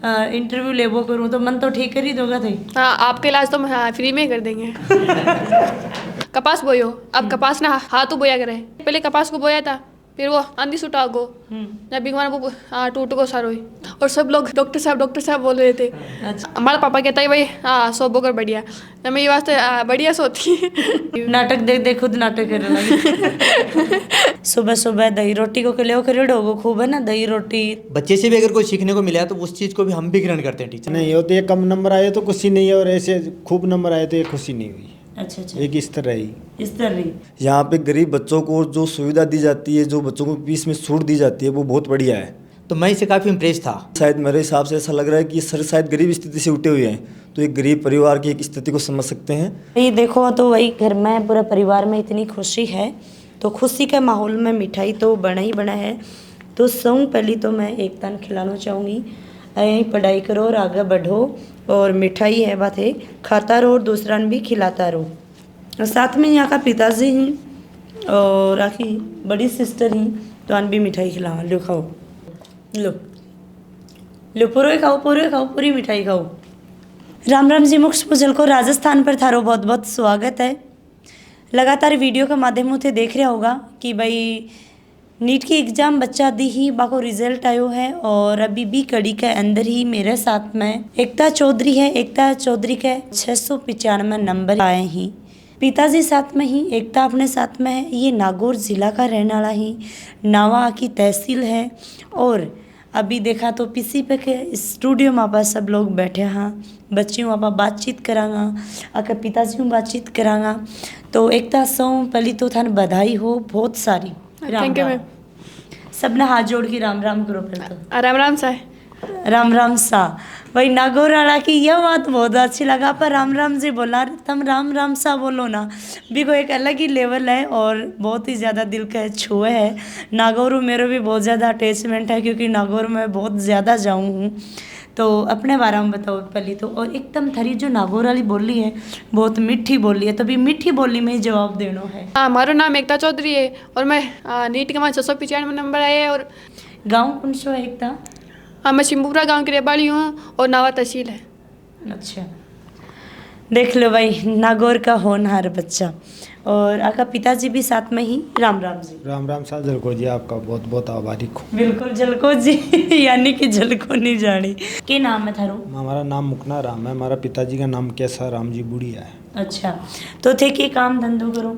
Interview लेबो करूँ तो मन तो ठीक कर ही दोगा थे। हाँ, आपके इलाज तो हम हाँ, फ्री में ही कर देंगे। कपास बोयो, अब कपास ना हाथों बोया करे, पहले कपास को बोया था, फिर वो आंधी सुटा गो, जब भी हमारा वो टूट गो सारो ही, और सब लोग डॉक्टर साहब बोल रहे थे। अच्छा। हमारा पापा कहता है भाई हाँ सो बोकर बढ़िया, तो मैं ये वास्ते बढ़िया सोती। नाटक देख देख खुद नाटक करने लगी। सुबह सुबह दही रोटी को खिलाओ खरीदो वो खूब है ना, दही रोटी। बच्चे से भी अगर कोई सीखने को मिला है तो उस चीज़ को भी हम भी ग्रहण करते हैं टीचर। नहीं होते ये कम नंबर आए तो खुशी नहीं है, और ऐसे खूब नंबर आए तो ये खुशी नहीं हुई। अच्छा अच्छा, एक इस तरह ही इस तरह। यहाँ पे गरीब बच्चों को जो सुविधा दी जाती है, जो बच्चों को फीस में छूट दी जाती है, वो बहुत बढ़िया है। तो मैं इससे काफ़ी इम्प्रेस था। शायद मेरे हिसाब से ऐसा लग रहा है कि सर शायद गरीब स्थिति से उठे हुए हैं, तो एक गरीब परिवार की एक स्थिति को समझ सकते हैं। ये देखो तो वही घर में पूरा परिवार में इतनी खुशी है, तो खुशी के माहौल में मिठाई तो बना ही बना है। तो सबसे पहली तो मैं एकता खिलाना चाहूँगी, यहीं पढ़ाई करो और आगे बढ़ो, और मिठाई है बात है खाता रहो और दूसरा भी खिलाता रहो। और साथ में यहाँ का पिताजी ही और आखी बड़ी सिस्टर ही, तो अन भी मिठाई खिलाओ, लो खाओ, लो लो पूरे खाओ पूरी मिठाई खाओ। राम राम जी, मुक्ष पूजल को राजस्थान पर थारो बहुत बहुत स्वागत है। लगातार वीडियो के माध्यमों से देख रहा होगा कि भाई नीट की एग्ज़ाम बच्चा दी ही बाको रिजल्ट आयो है, और अभी भी कड़ी के अंदर ही मेरे साथ में एकता चौधरी है। एकता चौधरी के 695 नंबर आए ही, पिताजी साथ में ही, एकता अपने साथ में है। ये नागौर ज़िला का रहने वाला ही, नावा की तहसील है। और अभी देखा तो पीसी पे के स्टूडियो में आप सब लोग बैठे हाँ, बच्चियों आप बातचीत करांगा, अगर पिताजी बातचीत करांगा। तो एकता सौ पहली तो थान बधाई हो बहुत सारी। Thank you ma'am. सबने हाथ जोड़ के राम राम करो फिर तो। राम राम सा। राम राम सा। वही नागौर वाला की यह बात बहुत अच्छी लगा, पर राम राम जी बोला, तुम राम राम सा बोलो ना, भी को एक अलग ही लेवल है और बहुत ही ज़्यादा दिल का छुए है। नागौर मेरे भी बहुत ज़्यादा अटैचमेंट है, क्योंकि नागौर में बहुत ज़्यादा जाऊँ हूँ। तो अपने बारे में बताओ पहले तो। और एकदम थरी जो नागौर वाली बोली है बहुत मीठी बोली है, तभी मीठी बोली में ही जवाब देना है। हमारा नाम एकता चौधरी है, और मैं नीट के 695 नंबर आए है। और गाँव कौन सा है एकता? हाँ, मैं शिम्बूरा गांव की रहवाली हूँ, और नावा तहसील है। अच्छा, देख लो भाई नागौर का होनहार बच्चा। और आपका पिताजी भी साथ में ही। राम राम जी। राम राम सा जलको जी, आपका बहुत बहुत आभारी हूँ। बिल्कुल जलको जी, यानी कि जलको नहीं जानी। के नाम है थारो? हमारा नाम मुकना राम है, हमारा पिताजी का नाम कैसा राम जी बुढ़िया है। अच्छा, तो थे कि काम धंधो करो?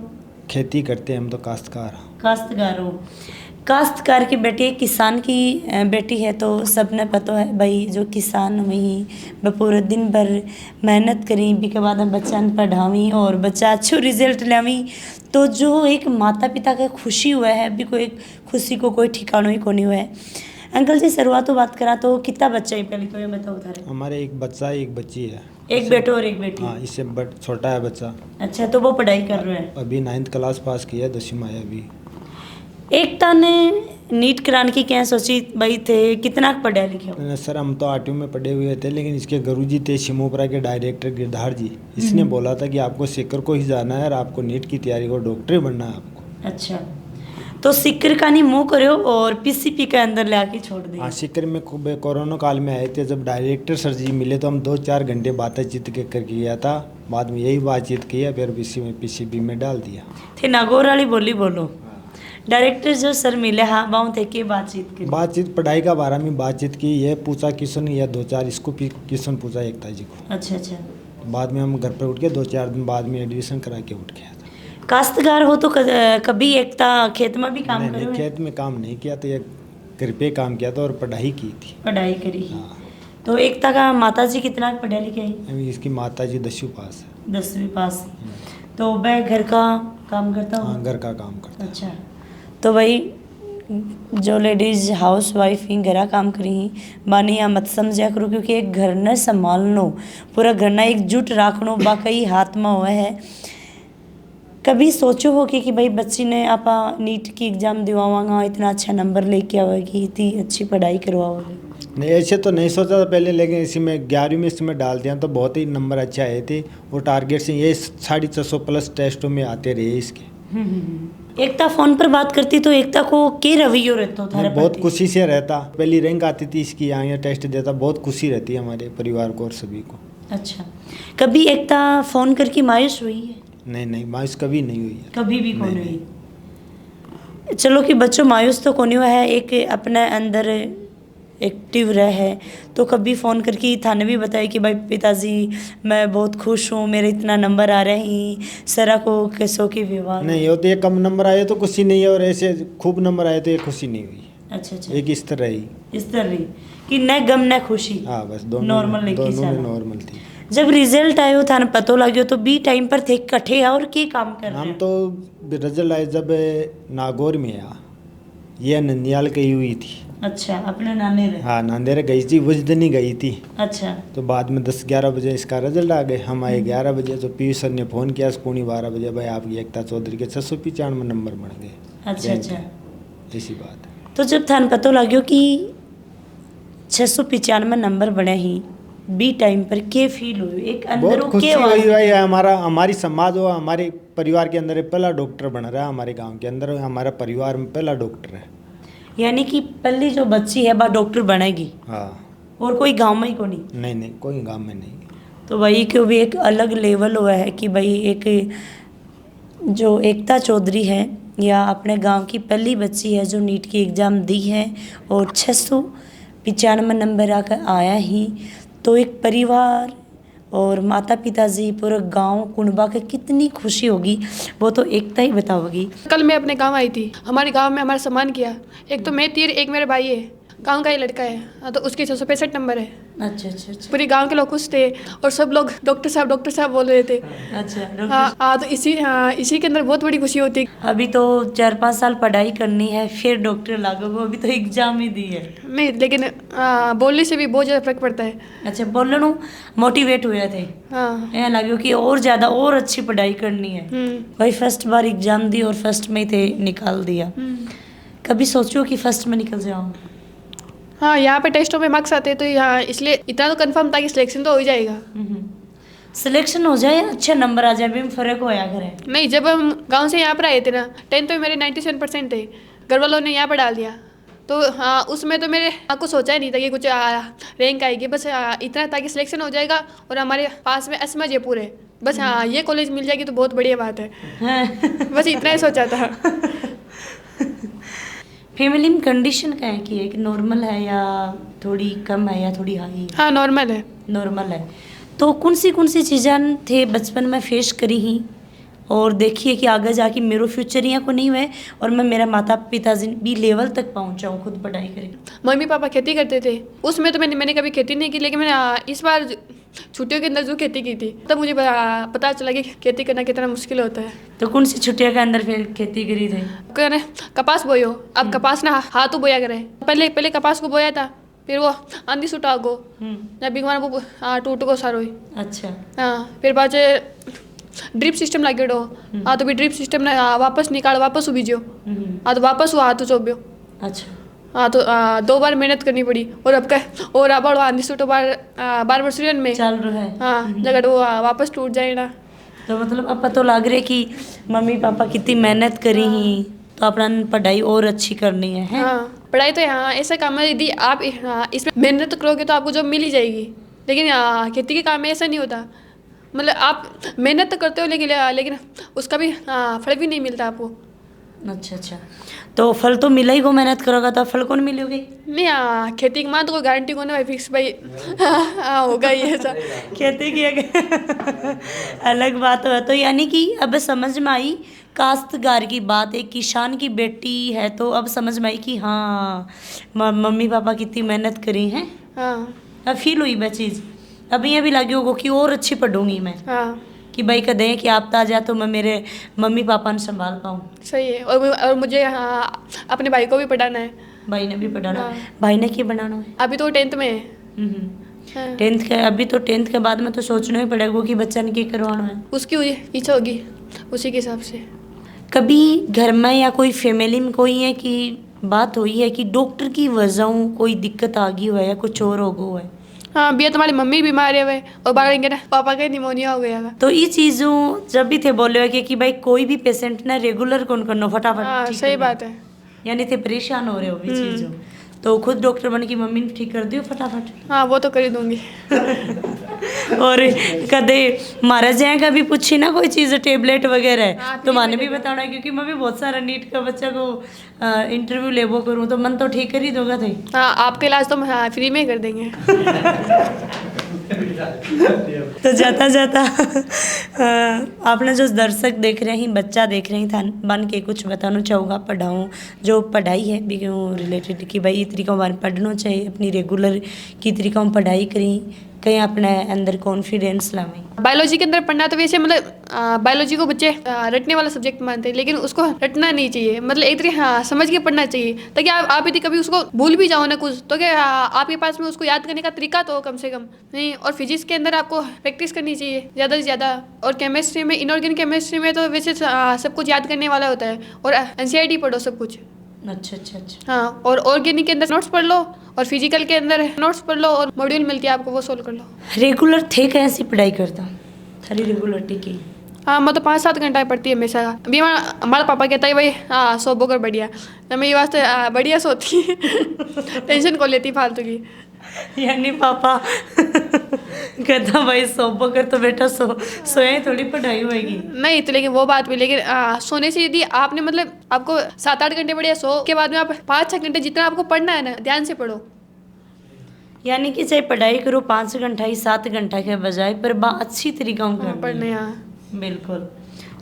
खेती करते हैं हम तो, काश्तकार। काश्तकार हो। काश्तकार की बेटी किसान की बेटी है, तो सबने पता है भाई जो किसान हुई वह पूरे दिन भर मेहनत करी, भी के बाद हम बच्चा पढ़ावी और बच्चा अच्छो रिजल्ट लावी, तो जो एक माता पिता का खुशी हुआ है, अभी कोई एक खुशी को कोई ठिकाना ही को नहीं हुआ है। अंकल जी शुरुआत तो बात करा तो कितना बच्चा है पहले तो ये बताओ उधर? हमारे एक बच्चा है, एक बच्ची है। एक बेटो और एक बेटी? हाँ, इससे छोटा है बच्चा। अच्छा, तो वो पढ़ाई कर रहे हैं? अभी 9th क्लास पास किया, 10वीं में आया अभी। एकता ने नीट कराने की क्या सोची भाई थे, कितना पढ़े लिखे हो? सर हम तो 8वीं में पढ़े हुए थे, लेकिन इसके गुरुजी थे शिमोपरा के डायरेक्टर गिरधार जी, इसने बोला था कि आपको सीकर को ही जाना है और आपको नीट की तैयारी को डॉक्टर बनना है आपको। अच्छा, तो सीकर का नहीं मुँह करो और पीसीपी के अंदर ले आके छोड़ दिया? हाँ, सीकर में खूब कोरोना काल में आए थे, जब डायरेक्टर सर जी मिले तो हम 2-4 घंटे बातचीत करके किया था, बाद में यही बातचीत किया, फिर पीसीबी में डाल दिया थे। नागौर वाली बोली बोलो। डायरेक्टर जो सर मिले हाँ बाऊ थे कि बातचीत की? बातचीत पढ़ाई का बारे में बातचीत की, ये पूछा क्वेश्चन या 2-4 इसको क्वेश्चन पूछा एकता जी को। अच्छा अच्छा, बाद में हम घर पर उठ के 2-4 दिन बाद में एडमिशन करा के उठ गया था। काश्तकार हो तो कभी एकता खेत में भी काम करो? खेत में काम नहीं किया, तो ये घर पे काम किया था और पढ़ाई की थी। पढ़ाई करी। हाँ। तो एकता का माता जी कितना पढ़े लिखे हैं? इसकी माता जी 10वीं पास है। 10वीं पास। तो मैं घर का काम करता हूँ? हाँ, घर का काम करता। अच्छा, तो भाई जो लेडीज़ हाउस वाइफ ही घर काम करी ही बानी या मत समझा करो, क्योंकि एक घर ने संभालनो, पूरा घर ना एकजुट रखनो बाकई हाथ में हुआ है। कभी सोचो हो कि भाई बच्ची ने आपा नीट की एग्ज़ाम दिवावांगा, इतना अच्छा नंबर लेके आवेगी, इतनी अच्छी पढ़ाई करवाओगे? नहीं, ऐसे तो नहीं सोचा था पहले, लेकिन इसी में 11वीं में इसमें डाल दिया तो बहुत ही नंबर अच्छे आए थे, और टारगेट से ये 650 प्लस टेस्टों में आते रहे इसके। एकता फोन पर बात करती तो एकता को के रवैयो रहता था मैं बहुत खुशी से रहता। पहली रैंक आती थी इसकी, यहाँ टेस्ट देता, बहुत खुशी रहती है हमारे परिवार को और सभी को। अच्छा, कभी एकता फोन करके मायूस हुई है? नहीं नहीं, मायूस कभी नहीं हुई है। कभी भी कौन नहीं, हुई? चलो कि बच्चों मायूस तो कौन हुआ है, एक अपने अंदर एक्टिव रहे है, तो कभी फ़ोन करके थाने भी बताया कि भाई पिताजी मैं बहुत खुश हूँ, मेरे इतना नंबर आ रहे हैं, सरा को कैसों की विवाह नहीं हो तो ये कम नंबर आए तो खुशी नहीं है, और ऐसे खूब नंबर आए तो ये खुशी नहीं हुई। अच्छा अच्छा, एक इस तरह ही। इस तरह कि न गम न खुशी, हाँ बस दोनों नॉर्मल लेके दोनों में चला। नॉर्मल थी। जब रिजल्ट आयो थाने पतो लगे तो बी टाइम पर थे कट्ठे और के काम कर रहे हम हैं? तो रिजल्ट आए जब नागौर में आया, ये नंदियाल गई हुई थी। अच्छा, अपने नाने रहे। हाँ नांदेड़ गई थी, बुजदनी गई थी। अच्छा, तो बाद में 10-11 बजे इसका रिजल्ट आ गए। हम आए 11 बजे, तो पीयू सर ने फ़ोन किया पौनी 12 बजे, भाई आपकी एकता चौधरी के 695 नंबर बढ़ गए। अच्छा अच्छा। ऐसी बात है। तो जब थान पतो लग्यो कि 695 नंबर बने ही बी टाइम पर के फील हुई, एक अंदर बहुत खुशी हुई भाई। हमारी समाज हो, हमारे परिवार के अंदर पहला डॉक्टर बन रहा है, हमारे गांव के अंदर हमारा परिवार में पहला डॉक्टर है। यानी कि पहली जो बच्ची है बा डॉक्टर बनेगी, हाँ। और कोई गांव में ही को नहीं? नहीं नहीं, कोई गांव में नहीं। तो भाई क्यों भी एक अलग लेवल हुआ है कि भाई एक जो एकता चौधरी है या अपने गांव की पहली बच्ची है जो नीट की एग्ज़ाम दी है और 695 नंबर आकर आया ही, तो एक परिवार और माता पिताजी पूरा गांव कुनबा के कितनी खुशी होगी वो तो एकता ही बताओगी। कल मैं अपने गांव आई थी, हमारे गांव में हमारा सम्मान किया। एक तो मैं तीर, एक मेरा भाई है, गांव का ही लड़का है, हाँ, तो उसके 665 नंबर है। अच्छा अच्छा अच्छा पूरे गांव के लोग खुश थे और सब लोग डॉक्टर साहब बोल रहे थे। अच्छा। हाँ तो इसी के अंदर बहुत बड़ी खुशी होती है। अभी तो 4-5 साल पढ़ाई करनी है फिर डॉक्टर लागोगे, अभी तो एग्जाम ही दी है। नहीं लेकिन बोलने से भी बहुत ज़्यादा फर्क पड़ता है। अच्छा, बोलने मोटिवेट हुए थे, हाँ। ऐसा लगे कि और ज़्यादा और अच्छी पढ़ाई करनी है। भाई फर्स्ट बार एग्जाम दी और फर्स्ट में ही थे निकाल दिया। कभी सोचो कि फर्स्ट में निकल जाऊँ? हाँ, यहाँ पे टेस्टों में मार्क्स आते हैं तो यहाँ इसलिए इतना तो कंफर्म था कि सिलेक्शन तो हो ही जाएगा। सिलेक्शन हो जाए, अच्छे नंबर आ जाए, भी फर्क होया करे। नहीं, जब हम गांव से यहाँ पर आए थे ना, 10th में मेरे 97% थे, घर वालों ने यहाँ पर डाल दिया। तो हाँ, उसमें तो मेरे कुछ सोचा ही नहीं था कि कुछ रैंक आएगी, बस इतना था कि सिलेक्शन हो जाएगा और हमारे पास में अस्मा जयपुर है, बस हाँ ये कॉलेज मिल जाएगी तो बहुत बढ़िया बात है। बस इतना ही सोचा था। फैमिली में कंडीशन क्या है कि एक नॉर्मल है या थोड़ी कम है या थोड़ी हाई है? हाँ, नॉर्मल है। नॉर्मल है। तो कौन सी चीज़ें थे बचपन में फेस करी ही और देखिए कि आगे जाके मेरे फ्यूचर यहाँ को नहीं हुए और मैं मेरा माता पिताजी भी लेवल तक पहुँचाऊँ खुद पढ़ाई करें? मम्मी पापा खेती करते थे, उसमें तो मैंने कभी खेती नहीं की, लेकिन मैंने इस बार छुट्टियों के अंदर जो खेती की थी तब मुझे पता चला कि खेती करना कितना मुश्किल होता है। तो कौन सी छुट्टियों के अंदर फिर खेती करी थे? कहने कपास बोयो, अब कपास ना हाथों बोया करे। पहले कपास को बोया था, फिर वो आंधी सुटा गो ना बिगवान वो टूट गो सारो ही। अच्छा। हाँ, फिर बाद ड्रिप सिस्टम लगे डो, हाँ तो भी ड्रिप सिस्टम ने वापस निकाल, वापस उबीजो, हाँ तो वापस वो हाथ चोब्यो। अच्छा। हाँ तो 2 बार मेहनत करनी पड़ी और अब आंधी सुटो बार सीजन में चल रहा है। हाँ, जगह वो वापस टूट जाए ना। तो मतलब अब पता लग रहा है कि मम्मी पापा कितनी मेहनत करी ही, तो अपना पढ़ाई और अच्छी करनी है, हैं? हाँ, पढ़ाई तो यहाँ ऐसा काम है, यदि आप इसमें मेहनत करोगे तो आपको जॉब मिल ही जाएगी, लेकिन खेती के काम में ऐसा नहीं होता। मतलब आप मेहनत तो करते हो लेकिन उसका भी फल भी नहीं मिलता आपको। अच्छा अच्छा, तो फल तो मिला ही को मेहनत करोगा तो फल कौन मिलोगे? नहीं, खेती की माँ तो कोई गारंटी को नहीं भाई, फिक्स भाई होगा ही ऐसा। खेती की अलग बात है। तो यानी कि अब समझ में आई काश्तकार की बात, एक किसान की बेटी है तो अब समझ में आई कि हाँ मम्मी पापा कितनी मेहनत करी हैं। हाँ। अब फील हुई वह चीज़, अब ये भी लगी होगा कि और अच्छी पढ़ूंगी मैं। हाँ, कि भाई कह दें कि आप आ जाए तो मैं मेरे मम्मी पापा ने संभाल पाऊँ। सही है। और मुझे अपने भाई को भी पढ़ाना है। भाई ने भी पढ़ाना। हाँ। भाई ने क्या बनाना है? अभी तो 10th में है। हाँ। 10th के, अभी तो 10th के बाद में तो सोचना ही पड़ेगा कि बच्चा ने क्या करवाना है। उसकी इच्छा होगी उसी के हिसाब से। कभी घर में या कोई फैमिली में कोई है कि बात हुई है कि डॉक्टर की वजहों कोई दिक्कत आ गई हुआ है या कुछ और हो गया है? हाँ भैया तुम्हारी मम्मी बीमार है वे और बाहर इनके ना पापा का निमोनिया हो गया था। तो ये चीज़ों जब भी थे बोले कि भाई कोई भी पेशेंट ना रेगुलर कौन करना फटाफट हाँ ठीक सही करना। बात है। यानी थे परेशान हो रहे हो भी चीज़ों, तो खुद डॉक्टर बन की मम्मी ने ठीक कर दियो फटाफट। हाँ वो तो कर ही दूंगी। और कदे मारा जाएगा भी पूछी ना कोई चीज़ टेबलेट वगैरह हाँ, तो मैंने भी बताना, क्योंकि मैं भी बहुत सारा नीट का बच्चा को इंटरव्यू लेबो करूँ तो मन तो ठीक कर ही दोगा थे। हाँ आपके इलाज तो हम हाँ फ्री में ही कर देंगे। तो जाता जाता आपने जो दर्शक देख रहे हैं बच्चा देख रहे था बन के कुछ बताना चाहूँगा पढ़ाऊँ जो पढ़ाई है भी रिलेटेड कि भाई तरीका हमारे पढ़ना चाहिए अपनी रेगुलर की तरीका हम पढ़ाई करें कहीं अपने अंदर कॉन्फिडेंस लावें। बायोलॉजी के अंदर पढ़ना तो वैसे मतलब बायोलॉजी को बच्चे रटने वाला सब्जेक्ट मानते हैं, लेकिन उसको रटना नहीं चाहिए, मतलब एक तरीके हाँ समझ के पढ़ना चाहिए ताकि आप यदि कभी उसको भूल भी जाओ ना कुछ तो क्या आपके पास में उसको याद करने का तरीका तो हो कम से कम नहीं। और फिजिक्स के अंदर आपको प्रैक्टिस करनी चाहिए ज़्यादा से ज़्यादा। और केमिस्ट्री में इनऑर्गेनिक केमिस्ट्री में तो वैसे सब कुछ याद करने वाला होता है और NCERT पढ़ो सब कुछ। अच्छा अच्छा अच्छा। हाँ और ऑर्गेनिक के अंदर नोट्स पढ़ लो और फिजिकल के अंदर नोट्स पढ़ लो और मॉड्यूल मिलती है आपको वो सोल्व कर लो। रेगुलर थे कैसी पढ़ाई करता थारी रेगुलरिटी की? हाँ मैं तो 5-7 घंटा पढ़ती है हमेशा। अभी हमारा पापा कहता है भाई हाँ सो बोकर बढ़िया, तो मेरी वास्ते बढ़िया सोती है। टेंशन को लेती फालतू की। यानी पापा कहता भाई सो कर तो बेटा सोया ही थोड़ी पढ़ाई होएगी। नहीं तो लेकिन वो बात भी, लेकिन सोने से यदि आपने मतलब आपको 7-8 घंटे बढ़िया सो के बाद में आप 5-6 घंटे जितना आपको पढ़ना है ना ध्यान से पढ़ो। यानी कि चाहे पढ़ाई करो 5 घंटा ही 7 घंटा के बजाय पर अच्छी तरीका हाँ, पढ़ने यहाँ बिल्कुल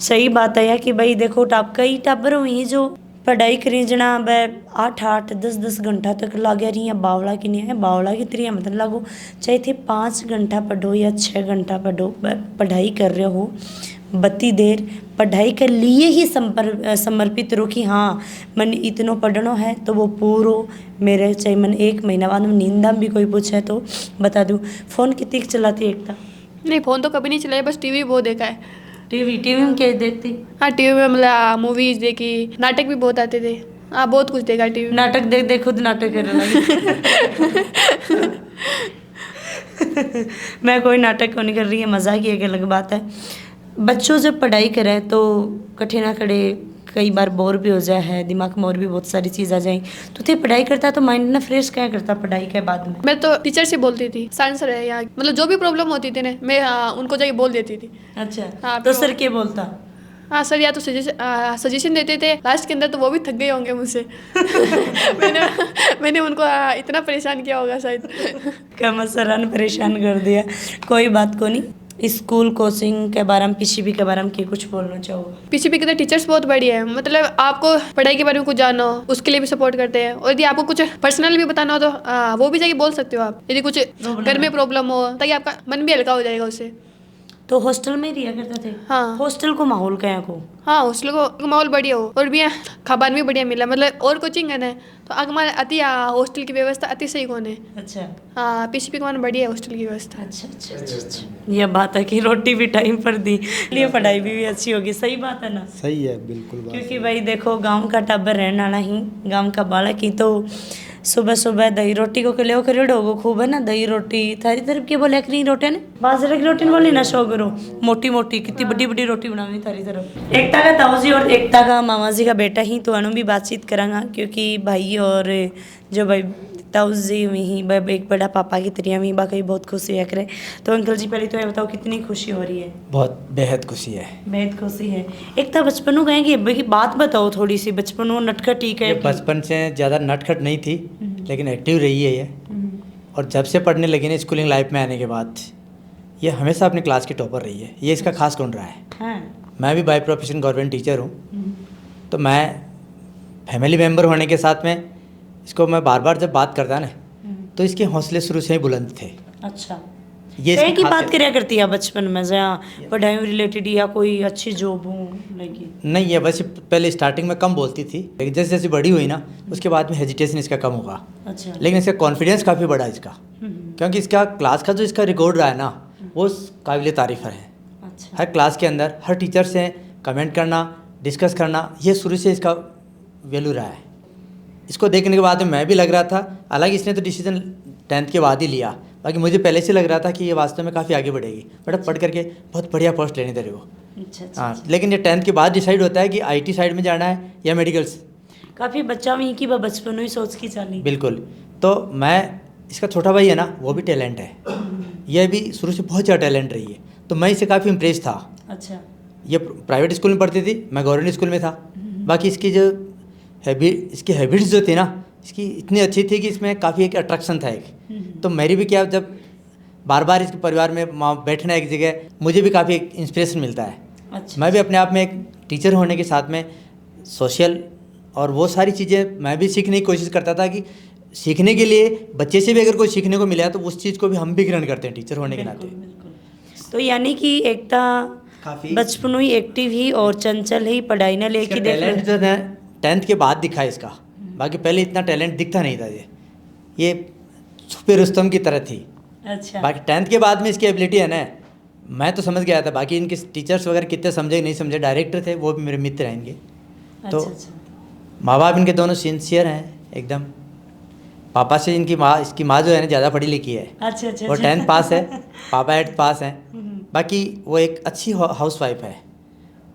सही बात है कि भाई देखो कई टाबर हुई जो पढ़ाई करी जना वह 8-8 10-10 घंटा तक लागे रही है बावला की नहीं है बावला की तरीका मतलब लागो चाहे थे 5 घंटा पढ़ो या 6 घंटा पढ़ो पढ़ाई कर रहे हो बत्ती देर पढ़ाई के लिए ही समर्पित रहो कि हाँ मन इतनो पढ़ना है तो वो पूरो मेरे चाहे मन 1 महीना बाद में नींदा भी कोई पूछे तो बता दूँ। फ़ोन कितनी चलाती है एकता? नहीं फ़ोन तो कभी नहीं चलाया, बस टीवी बहुत देखा है। टीवी में क्या देखती? हाँ टीवी में मतलब मूवीज़ देखी, नाटक भी बहुत आते थे। हाँ बहुत कुछ देखा टीवी। नाटक देख खुद नाटक करने लगी। मैं कोई नाटक को नहीं कर रही है, मजाक ही एक अलग बात है। बच्चों जब पढ़ाई करें तो कठिन ना करे कई बार बोर भी हो जाए है दिमाग में और भी बहुत सारी चीज़ आ जाए तो थे पढ़ाई करता तो माइंड ना फ्रेश क्या करता पढ़ाई के बाद में? मैं तो टीचर से बोलती थी साइंस है यहाँ मतलब जो भी प्रॉब्लम होती थी ना मैं उनको जाके बोल देती थी। अच्छा हाँ, तो सर क्या बोलता? सर या तो सजेशन देते थे, लास्ट के अंदर तो वो भी थक गए होंगे मुझसे। मैंने उनको इतना परेशान किया होगा शायद। कम सर ने परेशान कर दिया। कोई बात को नहीं। स्कूल कोचिंग के बारे में पीसीबी के बारे में क्या कुछ बोलना चाहोगे? पीसीबी के तो टीचर्स बहुत बढ़िया है, मतलब आपको पढ़ाई के बारे में कुछ जानना हो उसके लिए भी सपोर्ट करते हैं और यदि आपको कुछ पर्सनल भी बताना हो तो वो भी जाके बोल सकते हो आप, यदि कुछ घर में प्रॉब्लम हो ताकि आपका मन भी हल्का हो जाएगा उससे। तो हॉस्टल में ही रिया करते थे? हाँ हॉस्टल को माहौल क्या को? हाँ हॉस्टल को माहौल बढ़िया हो और भी खाबान भी बढ़िया मिला, मतलब और कोचिंग है ना तो हमारे अति हॉस्टल की व्यवस्था अति सही कौन है। अच्छा हाँ पीसीबी के मान बढ़िया है हॉस्टल की व्यवस्था। अच्छा। यह बात है कि रोटी भी टाइम पर दी लिए पढ़ाई भी अच्छी होगी। सही बात है ना? सही है बिल्कुल बात। क्योंकि भाई देखो गांव का टाबर रहने वाला ही गांव का बालक ही तो सुबह सुबह दही रोटी को ले खरीदोगो खूब है ना दही रोटी थारी तरफ के बोले करी रोटी ने बाजरे की रोटी बोली ना शो करो मोटी मोटी कितनी बड़ी बड़ी रोटी बनानी थारी तरफ। एकता का ताऊ जी और एकता का मामा जी का बेटा ही तो अनु भी बातचीत करांगा क्योंकि भाई और जो भाई ताऊ जी वहीं एक बड़ा पापा की तरह वहीं बाकी बहुत खुशी है करे। तो अंकल जी पहले तो ये बताओ कितनी खुशी हो रही है? बहुत बेहद खुशी है। बेहद खुशी है। एकता बचपनों कहेंगे कि बात बताओ थोड़ी सी बचपनों नटखट ठीक है? बचपन से ज़्यादा नटखट नहीं थी लेकिन एक्टिव रही है ये। और जब से पढ़ने लगी ना स्कूलिंग लाइफ में आने के बाद ये हमेशा अपनी क्लास की टॉपर रही है। ये इसका खास गुण रहा है। हाँ। मैं भी बाय प्रोफेशन गवर्नमेंट टीचर हूँ तो मैं फैमिली मेम्बर होने के साथ में इसको मैं बार बार जब बात करता ना तो इसके हौसले शुरू से ही बुलंद थे। अच्छा ये कहीं की खास बात है। कराया करती है बचपन में जहाँ पढ़ाई रिलेटेड या कोई अच्छी जॉब हो लगी? नहीं ये वैसे पहले स्टार्टिंग में कम बोलती थी लेकिन जैसे जैसे बड़ी हुई ना उसके बाद में हेजिटेशन इसका कम होगा। अच्छा लेकिन इसका कॉन्फिडेंस काफ़ी बड़ा है इसका क्योंकि इसका क्लास का जो इसका रिकॉर्ड रहा है ना वो काबिल तारीफ़ है। अच्छा हर क्लास के अंदर हर टीचर से कमेंट करना डिस्कस करना ये शुरू से इसका वैल्यू रहा है। इसको देखने के बाद मैं भी लग रहा था, हालांकि इसने तो डिसीजन 10th के बाद ही लिया बाकी मुझे पहले से लग रहा था कि ये वास्तव में काफ़ी आगे बढ़ेगी, बेटा पढ़ करके बहुत बढ़िया पोस्ट लेने तेरे को। अच्छा अच्छा हाँ, लेकिन ये 10th के बाद डिसाइड होता है कि IT साइड में जाना है या मेडिकल्स। काफ़ी बच्चा वहीं की बचपन में ही सोच की चाली। बिल्कुल। तो मैं, इसका छोटा भाई है ना, वो भी टैलेंट है, यह भी शुरू से बहुत ज़्यादा टैलेंट रही है, तो मैं इससे काफ़ी इम्प्रेस था। अच्छा। ये प्राइवेट स्कूल में पढ़ती थी, मैं गवर्नमेंट स्कूल में था। बाकी इसकी जो इसकी हैबिट्स जो थी ना, इसकी इतनी अच्छी थी कि इसमें काफ़ी एक अट्रैक्शन था एक। तो मेरी भी क्या, जब बार बार इसके परिवार में बैठना एक जगह, मुझे भी काफ़ी एक इंस्पिरेशन मिलता है। अच्छा। मैं भी अपने आप में एक टीचर होने के साथ में सोशल और वो सारी चीज़ें मैं भी सीखने की कोशिश करता था कि सीखने के लिए बच्चे से भी अगर कोई सीखने को मिला तो उस चीज़ को भी हम भी ग्रहण करते हैं टीचर होने के नाते। बिल्कुल। तो यानी कि एकता काफ़ी बचपन ही एक्टिव ही और चंचल ही, पढ़ाई न लेके देख टैलेंट जो है 10th के बाद दिखा इसका, बाकी पहले इतना टैलेंट दिखता नहीं था। ये छुपे रुस्तम की तरह थी। अच्छा। बाकी 10th के बाद में इसकी एबिलिटी है ना, मैं तो समझ गया था। बाकी इनके टीचर्स वगैरह कितने समझे नहीं समझे, डायरेक्टर थे वो भी मेरे मित्र हैं इनके। तो अच्छा अच्छा। माँ बाप इनके दोनों सिंसियर हैं एकदम। पापा से इसकी माँ जो है ना ज़्यादा पढ़ी लिखी है, अच्छा अच्छा। वो 10th पास है, पापा 8th पास हैं। बाकी वो एक अच्छी हाउस वाइफ है।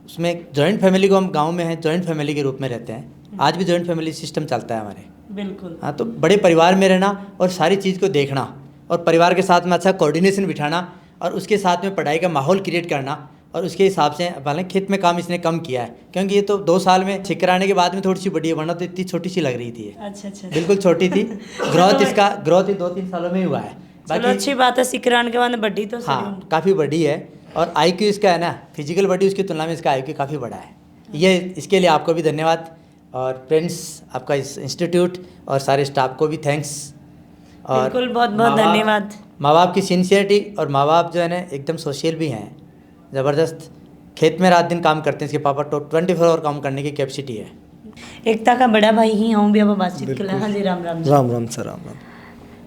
उसमें जॉइंट फैमिली को, हम गांव में हैं, जॉइंट फैमिली के रूप में रहते हैं। आज भी जॉइंट फैमिली सिस्टम चलता है हमारे। बिल्कुल। हाँ, तो बड़े परिवार में रहना और सारी चीज़ को देखना और परिवार के साथ में अच्छा कोऑर्डिनेशन बिठाना और उसके साथ में पढ़ाई का माहौल क्रिएट करना, और उसके हिसाब से हालांकि खेत में काम इसने कम किया है, क्योंकि ये तो 2 साल में ठीक कराने के बाद में थोड़ी सी बड़ी है, वरना तो इतनी छोटी सी लग रही थी ये। अच्छा अच्छा। बिल्कुल छोटी थी। ग्रोथ ही 2-3 सालों में ही हुआ है। चलो अच्छी बात है, सिकरान के बाद बड्डी तो हाँ, काफ़ी बड़ी है। और IQ इसका है ना, फिजिकल बॉडी उसकी तुलना में इसका IQ काफ़ी बड़ा है। ये इसके लिए आपको भी धन्यवाद, और फ्रेंड्स आपका इस इंस्टीट्यूट और सारे स्टाफ को भी थैंक्स। और बिल्कुल, बहुत बहुत धन्यवाद। माँ बाप की सिंसियरिटी, और माँ बाप जो है ना एकदम सोशल भी हैं, ज़बरदस्त। खेत में रात दिन काम करते हैं इसके पापा, तो 24 आवर काम करने की कैपेसिटी है। एकता का बड़ा भाई ही हूँ भी, अब बातचीत कर हाँ जी। राम राम जी। राम राम सर, राम राम।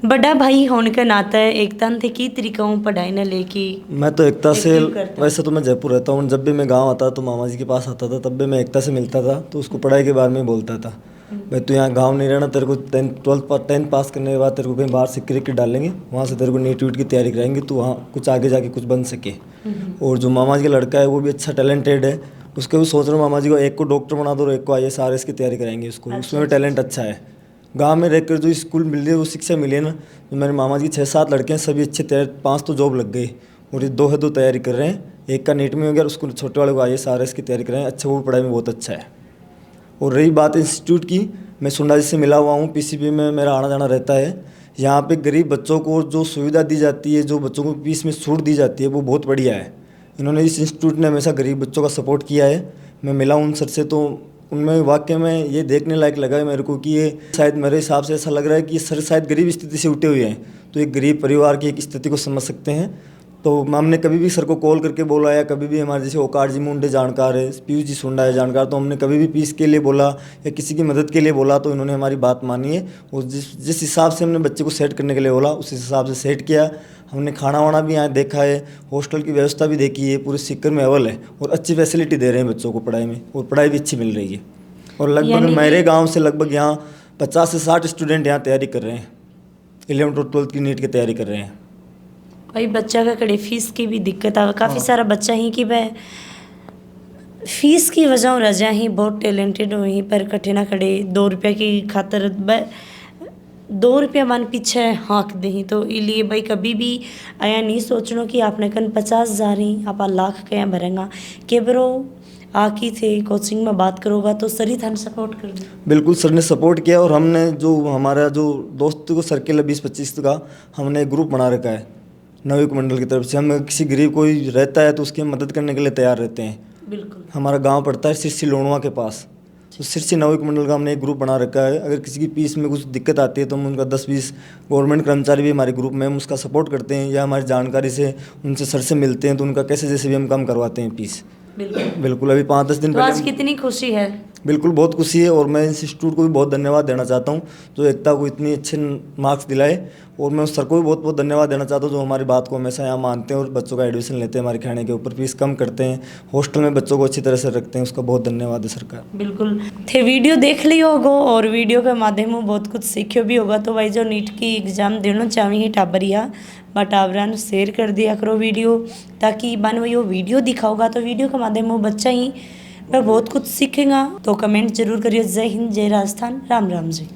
बड़ा भाई होने के नाते एकता थे की तरीका हूँ पढ़ाई न लेके। मैं तो एकता से, एक्टिव करता हूँ। वैसे तो मैं जयपुर रहता हूँ, जब भी मैं गांव आता तो मामा जी के पास आता था, तब भी मैं एकता से मिलता था, तो उसको पढ़ाई के बारे में बोलता था, भाई तू यहाँ गांव नहीं रहना, तेरे को 10th पास करने के बाद तेरे को कहीं बाहर से क्रिकेट डालेंगे, वहाँ से तेरे को नीट वीट की तैयारी कराएंगे, तू वहाँ कुछ आगे जाके कुछ बन सके। और जो मामा जी का लड़का है वो भी अच्छा टैलेंटेड है, उसके भी सोच रहा हूँ मामा जी को एक को डॉक्टर बना दो और एक को IAS की तैयारी कराएंगे उसको, उसमें भी टैलेंट अच्छा है। गांव में रहकर जो स्कूल मिल रही है, वो शिक्षा मिली है ना, जो मेरे मामा जी 6-7 लड़के हैं, सभी अच्छे 5 तो जॉब लग गई, और ये 2 तैयारी कर रहे हैं। एक का नीट में हो गया, उसको छोटे वाले को IAS की तैयारी कर रहे हैं, अच्छा वो पढ़ाई में बहुत अच्छा है। और रही बात इंस्टीट्यूट की, मैं सुंडा जी से मिला हुआ हूँ, PCB में मेरा आना जाना रहता है। यहाँ पे गरीब बच्चों को जो सुविधा दी जाती है, जो बच्चों को फीस में छूट दी जाती है, वो बहुत बढ़िया है। इन्होंने, इस इंस्टीट्यूट ने हमेशा गरीब बच्चों का सपोर्ट किया है। मैं मिला उन सर से, तो उनमें वाकई में ये देखने लायक लगा है मेरे को कि ये शायद, मेरे हिसाब से ऐसा लग रहा है कि सर शायद गरीब स्थिति से उठे हुए हैं, तो एक गरीब परिवार की एक स्थिति को समझ सकते हैं। तो हमने कभी भी सर को कॉल करके बोला, या कभी भी हमारे जैसे ओकार जी मुंडे जानकार है, पीयूष जी सुंडा है जानकार, तो हमने कभी भी पीस के लिए बोला या किसी की मदद के लिए बोला तो इन्होंने हमारी बात मानी है। और जिस हिसाब से हमने बच्चे को सेट करने के लिए बोला, उस हिसाब से सेट किया। हमने खाना वाना भी यहाँ देखा है, हॉस्टल की व्यवस्था भी देखी है, पूरे सीकर में अव्वल है, और अच्छी फैसिलिटी दे रहे हैं बच्चों को पढ़ाई में, और पढ़ाई भी अच्छी मिल रही है। और लगभग मेरे गाँव से लगभग यहाँ 50 से 60 स्टूडेंट यहाँ तैयारी कर रहे हैं, 11th और 12th की नीट की तैयारी कर रहे हैं। भाई बच्चा का कड़े फीस की भी दिक्कत आवे, काफ़ी सारा बच्चा ही कि वह फीस की वजह रजा ही बहुत टैलेंटेड हुई, पर कठे ना खड़े 2 रुपये की खातर 2 रुपया मान पीछे हाँक दे, तो इसलिए भाई कभी भी आया नहीं सोचना कि आपने कन 50,000 ही आप लाख क्या भरेंगा, के बरो आकी थे कोचिंग में बात करोगा तो सर ही था सपोर्ट कर दे। बिल्कुल, सर ने सपोर्ट किया, और हमने जो हमारा जो दोस्तों को सर्किल है 20-25 का, हमने एक ग्रुप बना रखा है नवयुग मंडल की तरफ से। हम किसी गरीब कोई रहता है तो उसकी मदद करने के लिए तैयार रहते हैं। बिल्कुल। हमारा गांव पड़ता है सिरसी लोणवा के पास, तो सिरसी नवयुग मंडल का हमने एक ग्रुप बना रखा है। अगर किसी की फीस में कुछ दिक्कत आती है तो हम उनका 10-20 गवर्नमेंट कर्मचारी भी हमारे ग्रुप में, हम उसका सपोर्ट करते हैं, या हमारी जानकारी से उनसे सर से मिलते हैं, तो उनका कैसे जैसे भी हम काम करवाते हैं फीस। बिल्कुल। बिल्कुल। अभी 5-10 दिन तो आज पहले, कितनी खुशी है बिल्कुल बहुत खुशी है, और मैं इस इंस्टीट्यूट को भी बहुत धन्यवाद देना चाहता हूँ जो एकता को इतनी अच्छे मार्क्स दिलाए, और मैं उस सर को भी बहुत बहुत धन्यवाद देना चाहता हूँ जो हमारी बात को हमेशा यहाँ मानते हैं और बच्चों का एडमिशन लेते हैं, हमारे खाने के ऊपर फीस कम करते हैं, हॉस्टल में बच्चों को अच्छी तरह से रखते हैं, उसका बहुत धन्यवाद है सरकार। बिल्कुल थे वीडियो देख लियो होगो और वीडियो के माध्यम में बहुत कुछ सीखियो भी होगा। तो भाई जो नीट की एग्ज़ाम देना चाहिए टाबरिया टाबरा शेयर कर दिया करो वीडियो, ताकि बन वो वीडियो दिखाओगा तो वीडियो के माध्यम में बच्चा ही वह बहुत कुछ सीखेगा। तो कमेंट जरूर करिए। जय हिंद, जय राजस्थान, राम राम जी।